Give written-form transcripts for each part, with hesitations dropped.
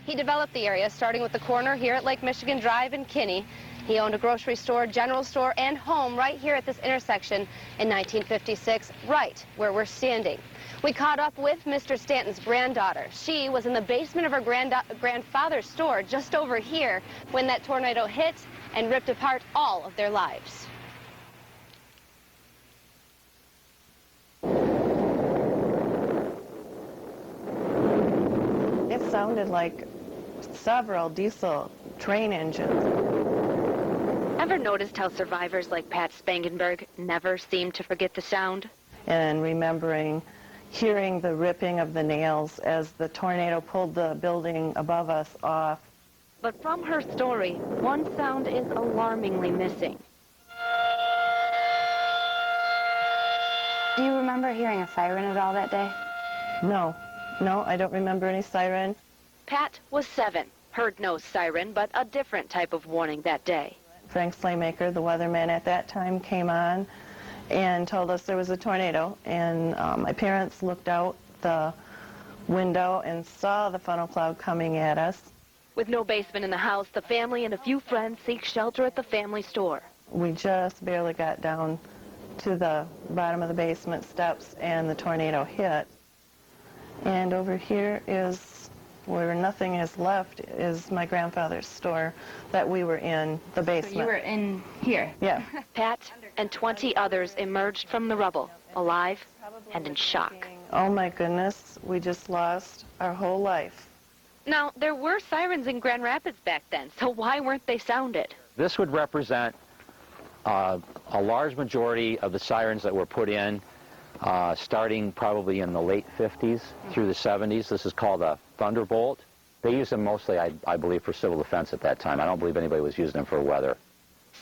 He developed the area, starting with the corner here at Lake Michigan Drive in Kinney. He owned a grocery store, general store, and home right here at this intersection in 1956, right where we're standing. We caught up with Mr. Stanton's granddaughter. She was in the basement of her grandfather's store just over here when that tornado hit and ripped apart all of their lives. It sounded like several diesel train engines. Ever noticed how survivors like Pat Spangenberg never seem to forget the sound? And remembering hearing the ripping of the nails as the tornado pulled the building above us off. But from her story, one sound is alarmingly missing. Do you remember hearing a siren at all that day? No, I don't remember any siren. Pat was 7, heard no siren, but a different type of warning that day. Frank Slaymaker, the weatherman at that time, came on and told us there was a tornado, and my parents looked out the window and saw the funnel cloud coming at us. With no basement in the house, the family and a few friends seek shelter at the family store. We just barely got down to the bottom of the basement steps and the tornado hit. And over here is where nothing is left is my grandfather's store that we were in, the basement. So you were in here? Yeah. Pat and 20 others emerged from the rubble, alive and in shock. Oh my goodness, we just lost our whole life. Now, there were sirens in Grand Rapids back then, so why weren't they sounded? This would represent a large majority of the sirens that were put in starting probably in the late 50s through the 70s. This is called a Thunderbolt. They used them mostly, I believe, for civil defense at that time. I don't believe anybody was using them for weather.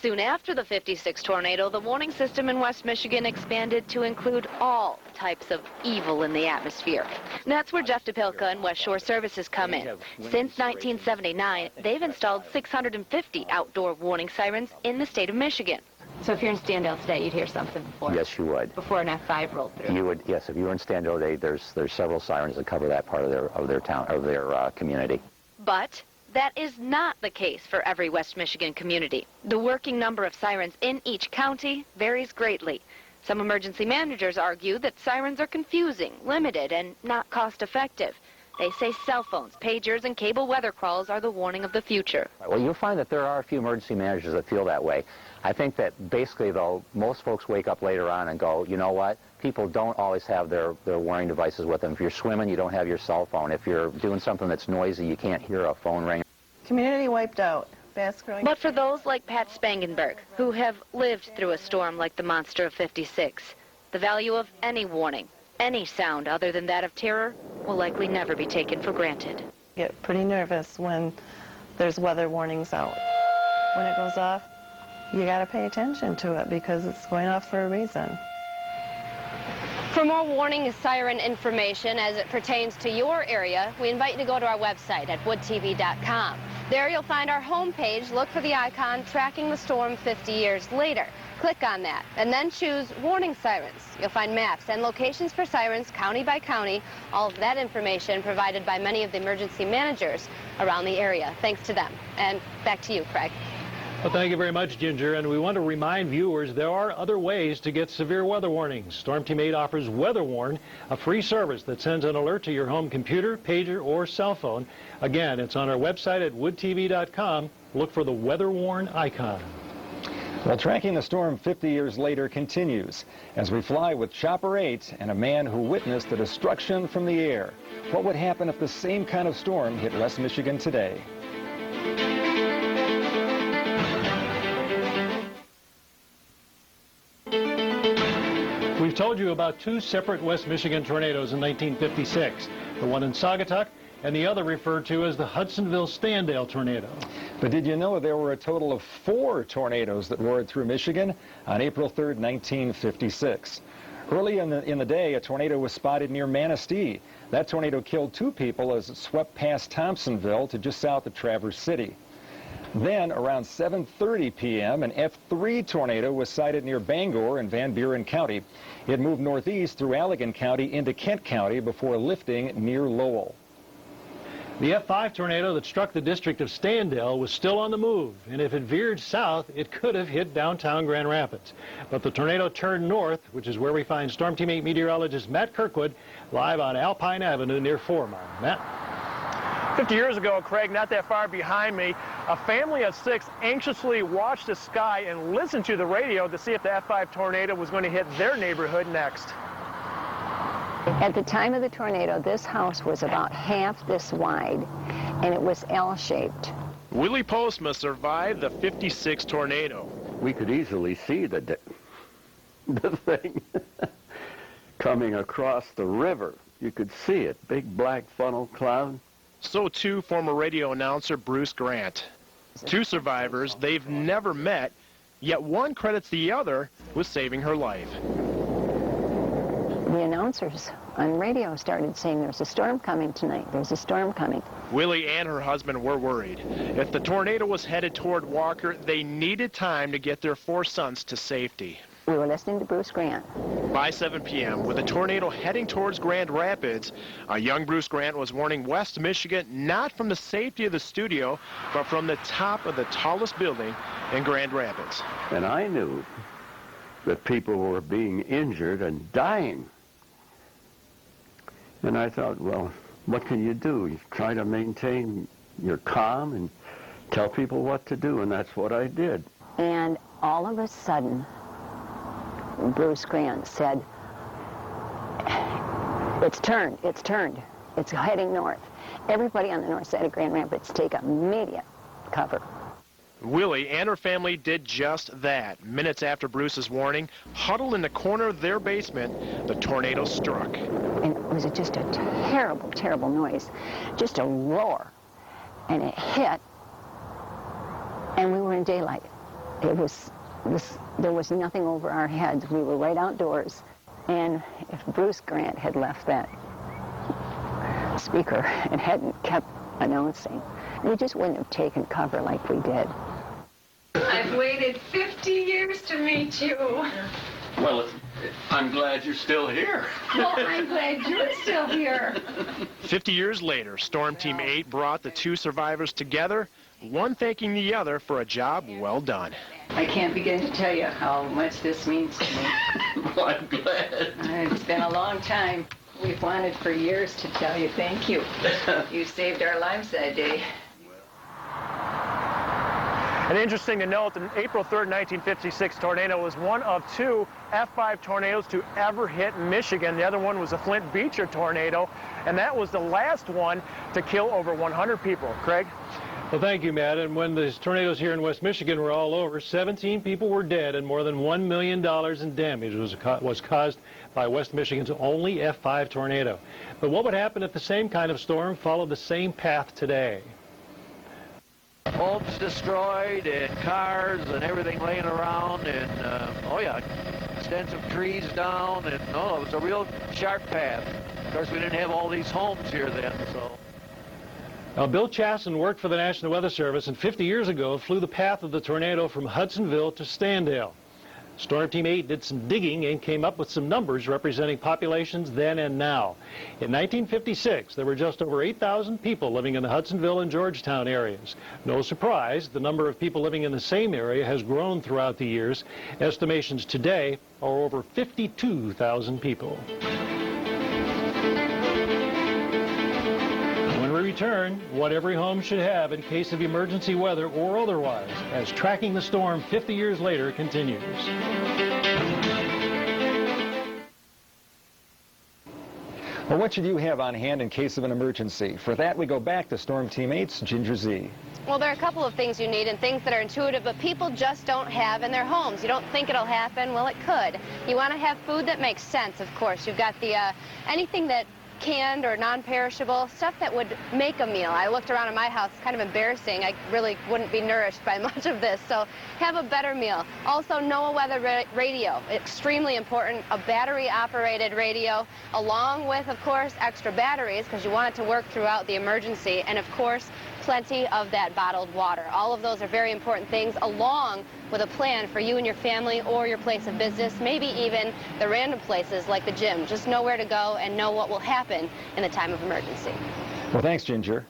Soon after the 56 tornado, the warning system in West Michigan expanded to include all types of evil in the atmosphere. That's where Jeff DePilka and West Shore Services come in. Since 1979, they've installed 650 outdoor warning sirens in the state of Michigan. So if you're in Standale today, you'd hear something before? Yes, you would. Before an F5 rolled through? You would, yes. If you were in Standale today, there's several sirens that cover that part of their town, of their community. But that is not the case for every West Michigan community. The working number of sirens in each county varies greatly. Some emergency managers argue that sirens are confusing, limited, and not cost-effective. They say cell phones, pagers, and cable weather crawls are the warning of the future. Well, you'll find that there are a few emergency managers that feel that way. I think that basically, though, most folks wake up later on and go, you know what? People don't always have their warning devices with them. If you're swimming, you don't have your cell phone. If you're doing something that's noisy, you can't hear a phone ring. Community wiped out. Fast growing. But for those like Pat Spangenberg, who have lived through a storm like the monster of 56, the value of any warning, any sound other than that of terror, will likely never be taken for granted. Get pretty nervous when there's weather warnings out. When it goes off, you got to pay attention to it because it's going off for a reason. For more warning siren information as it pertains to your area, we invite you to go to our website at woodtv.com. There you'll find our homepage. Look for the icon tracking the storm 50 years later. Click on that and then choose warning sirens. You'll find maps and locations for sirens county by county. All of that information provided by many of the emergency managers around the area. Thanks to them. And back to you, Craig. Well, thank you very much, Ginger. And we want to remind viewers there are other ways to get severe weather warnings. Storm Team 8 offers WeatherWarn, a free service that sends an alert to your home computer, pager, or cell phone. Again, it's on our website at woodtv.com. Look for the WeatherWarn icon. Well, tracking the storm 50 years later continues as we fly with Chopper 8 and a man who witnessed the destruction from the air. What would happen if the same kind of storm hit West Michigan today? We've told you about two separate West Michigan tornadoes in 1956, the one in Saugatuck and the other referred to as the Hudsonville Standale tornado. But did you know there were a total of 4 tornadoes that roared through Michigan on April 3rd, 1956? Early in the day, a tornado was spotted near Manistee. That tornado killed 2 people as it swept past Thompsonville to just south of Traverse City. Then, around 7:30 p.m., an F3 tornado was sighted near Bangor in Van Buren County. It moved northeast through Allegan County into Kent County before lifting near Lowell. The F5 tornado that struck the district of Standale was still on the move, and if it veered south, it could have hit downtown Grand Rapids. But the tornado turned north, which is where we find Storm Team 8 meteorologist Matt Kirkwood live on Alpine Avenue near 4 Mile. Matt? 50 years ago, Craig, not that far behind me, a family of 6 anxiously watched the sky and listened to the radio to see if the F5 tornado was going to hit their neighborhood next. At the time of the tornado, this house was about half this wide, and it was L-shaped. Willie Postma survived the 56 tornado. We could easily see the thing coming across the river. You could see it, big black funnel cloud. So too former radio announcer Bruce Grant. 2 survivors they've never met, yet one credits the other with saving her life. The announcers on radio started saying, there's a storm coming tonight, there's a storm coming. Willie and her husband were worried. If the tornado was headed toward Walker, they needed time to get their 4 sons to safety. We were listening to Bruce Grant. By 7 p.m., with the tornado heading towards Grand Rapids, a young Bruce Grant was warning West Michigan not from the safety of the studio, but from the top of the tallest building in Grand Rapids. And I knew that people were being injured and dying. And I thought, well, what can you do? You try to maintain your calm and tell people what to do, and that's what I did. And all of a sudden, Bruce Grant said, it's turned, it's heading north. Everybody on the north side of Grand Rapids take immediate cover. Willie and her family did just that. Minutes after Bruce's warning, huddled in the corner of their basement, the tornado struck. And it was just a terrible, terrible noise, just a roar. And it hit, and we were in daylight. There was nothing over our heads. We were right outdoors. And if Bruce Grant had left that speaker and hadn't kept announcing, we just wouldn't have taken cover like we did. I've waited 50 years to meet you. Well, I'm glad you're still here. Well, I'm glad you're still here. 50 years later, Storm Team 8 brought the 2 survivors together, one thanking the other for a job well done. I can't begin to tell you how much this means to me. Well, I'm glad. It's been a long time. We've wanted for years to tell you thank you. You saved our lives that day. And interesting to note, the April 3rd, 1956 tornado was one of 2 F5 tornadoes to ever hit Michigan. The other one was a Flint Beecher tornado, and that was the last one to kill over 100 people. Craig? Well, thank you, Matt. And when the tornadoes here in West Michigan were all over, 17 people were dead and more than $1 million in damage was caused by West Michigan's only F5 tornado. But what would happen if the same kind of storm followed the same path today? Homes destroyed and cars and everything laying around, and oh yeah, extensive trees down, and it was a real sharp path. Of course, we didn't have all these homes here then, so. Now, Bill Chasson worked for the National Weather Service, and 50 years ago flew the path of the tornado from Hudsonville to Standale. Storm Team 8 did some digging and came up with some numbers representing populations then and now. In 1956, there were just over 8,000 people living in the Hudsonville and Georgetown areas. No surprise, the number of people living in the same area has grown throughout the years. Estimations today are over 52,000 people. When we return, what every home should have in case of emergency weather or otherwise, as Tracking the Storm 50 years later continues. Well, what should you have on hand in case of an emergency? For that, we go back to Storm Team 8's Ginger Z. Well, there are a couple of things you need and things that are intuitive, but people just don't have in their homes. You don't think it'll happen. Well, it could. You want to have food that makes sense, of course. You've got the anything that canned or non-perishable, stuff that would make a meal. I looked around at my house, it's kind of embarrassing. I really wouldn't be nourished by much of this, so have a better meal. Also, know a weather radio, extremely important, a battery-operated radio, along with, of course, extra batteries, because you want it to work throughout the emergency, and of course, plenty of that bottled water. All of those are very important things, along with a plan for you and your family or your place of business, maybe even the random places like the gym. Just know where to go and know what will happen in the time of emergency. Well, thanks, Ginger.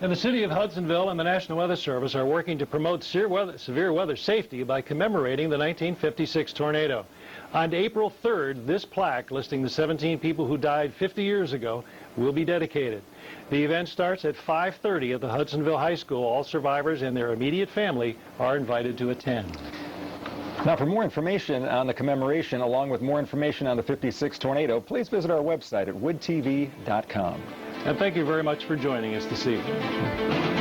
And the city of Hudsonville and the National Weather Service are working to promote severe weather safety by commemorating the 1956 tornado. On April 3rd, this plaque listing the 17 people who died 50 years ago will be dedicated. The event starts at 5:30 at the Hudsonville High School. All survivors and their immediate family are invited to attend. Now, for more information on the commemoration, along with more information on the 56 tornado, please visit our website at woodtv.com. And thank you very much for joining us this evening.